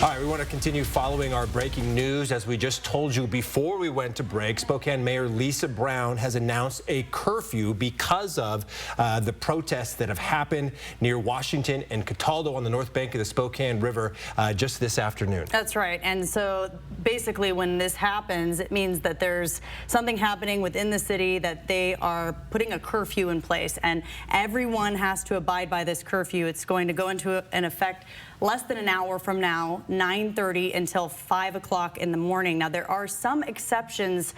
All right, we want to continue following our breaking news. As we just told you before we went to break, Spokane Mayor Lisa Brown has announced a curfew because of the protests that have happened near Washington and Cataldo on the north bank of the Spokane River just this afternoon. That's right. And so basically when this happens, it means that there's something happening within the city, that they are putting a curfew in place, and everyone has to abide by this curfew. It's going to go into an effect less than an hour from now, 9:30 until 5 o'clock in the morning. Now, there are some exceptions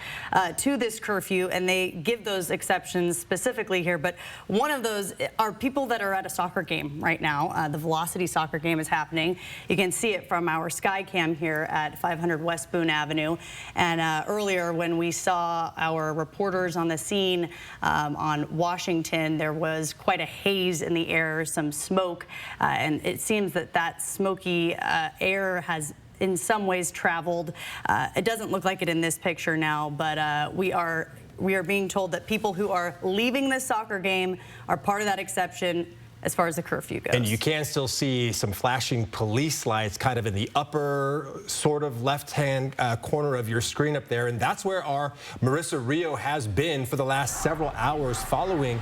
to this curfew, and they give those exceptions specifically here, but one of those are people that are at a soccer game right now. The Velocity soccer game is happening. You can see it from our sky cam here at 500 West Boone Avenue. And earlier when we saw our reporters on the scene on Washington, there was quite a haze in the air, some smoke, and it seems that smoky air has in some ways traveled. It doesn't look like it in this picture now, but we are being told that people who are leaving this soccer game are part of that exception as far as the curfew goes. And you can still see some flashing police lights kind of in the upper sort of left-hand corner of your screen up there. And that's where our Maryssa Rillo has been for the last several hours following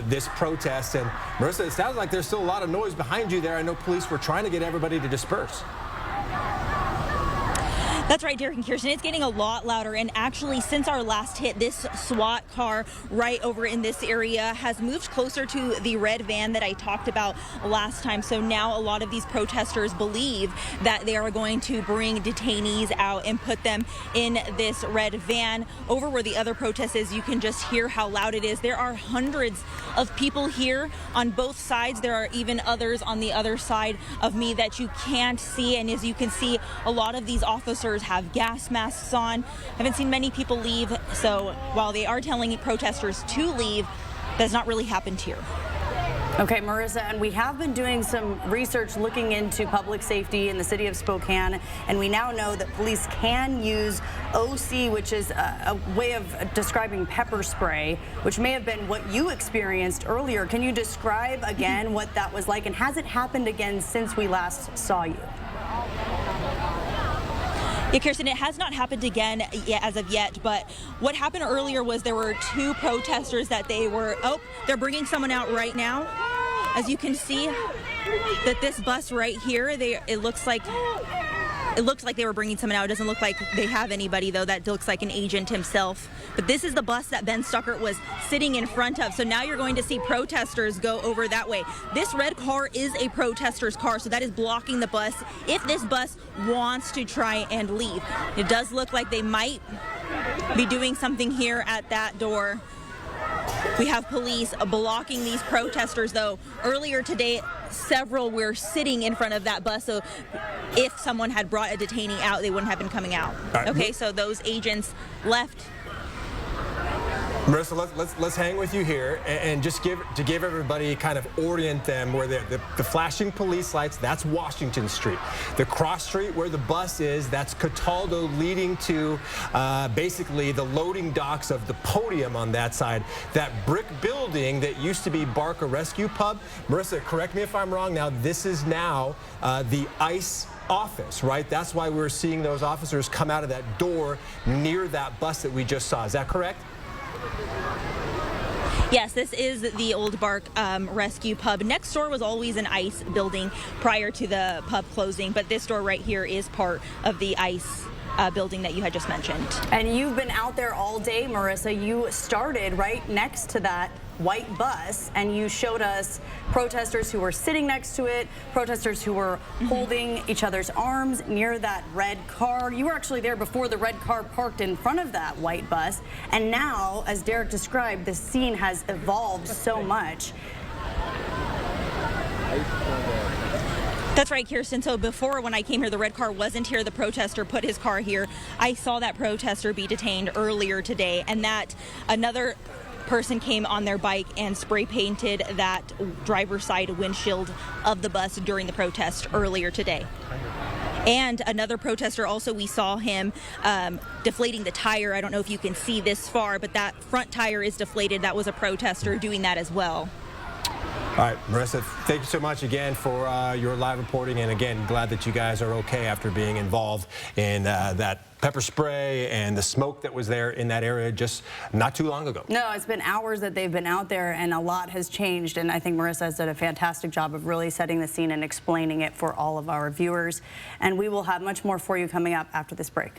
this protest. And Maryssa, it sounds like there's still a lot of noise behind you there. I know police were trying to get everybody to disperse. That's right, Derek and Kirsten. It's getting a lot louder, and actually since our last hit, this SWAT car right over in this area has moved closer to the red van that I talked about last time. So now a lot of these protesters believe that they are going to bring detainees out and put them in this red van. Over where the other protest is, you can just hear how loud it is. There are hundreds of people here on both sides. There are even others on the other side of me that you can't see, and as you can see, a lot of these officers have gas masks on. Haven't seen many people leave, so while they are telling protesters to leave, that's not really happened here. Okay, Maryssa, and we have been doing some research looking into public safety in the city of Spokane, and we now know that police can use OC, which is a way of describing pepper spray, which may have been what you experienced earlier. Can you describe again what that was like, and has it happened again since we last saw you? Yeah, Kirsten, it has not happened again as of yet, but what happened earlier was there were two protesters that they're bringing someone out right now. As you can see, that this bus right here, it looks like they were bringing someone out. It doesn't look like they have anybody, though. That looks like an agent himself. But this is the bus that Ben Stuckert was sitting in front of. So now you're going to see protesters go over that way. This red car is a protester's car, so that is blocking the bus if this bus wants to try and leave. It does look like they might be doing something here at that door. We have police blocking these protesters, though. Earlier today, several were sitting in front of that bus, so if someone had brought a detainee out, they wouldn't have been coming out. Okay, so those agents left. Maryssa, let's hang with you here and just give everybody, kind of orient them where the flashing police lights, that's Washington Street. The cross street where the bus is, that's Cataldo, leading to basically the loading docks of the podium on that side. That brick building that used to be Barker Rescue Pub. Maryssa, correct me if I'm wrong now, this is now the ICE office, right? That's why we're seeing those officers come out of that door near that bus that we just saw. Is that correct? Yes, this is the old Bark Rescue Pub. Next door was always an ICE building prior to the pub closing, but this door right here is part of the ICE building that you had just mentioned. And you've been out there all day, Maryssa. You started right next to that white bus, and you showed us protesters who were sitting next to it, protesters who were holding each other's arms near that red car. You were actually there before the red car parked in front of that white bus. And now, as Derek described, the scene has evolved so much. That's right, Kirsten. So before, when I came here, the red car wasn't here. The protester put his car here. I saw that protester be detained earlier today, and that another person came on their bike and spray painted that driver's side windshield of the bus during the protest earlier today. And another protester also, we saw him deflating the tire. I don't know if you can see this far, but that front tire is deflated. That was a protester doing that as well. All right, Maryssa, thank you so much again for your live reporting, and again, glad that you guys are okay after being involved in that pepper spray and the smoke that was there in that area just not too long ago. No, it's been hours that they've been out there, and a lot has changed, and I think Maryssa has done a fantastic job of really setting the scene and explaining it for all of our viewers, and we will have much more for you coming up after this break.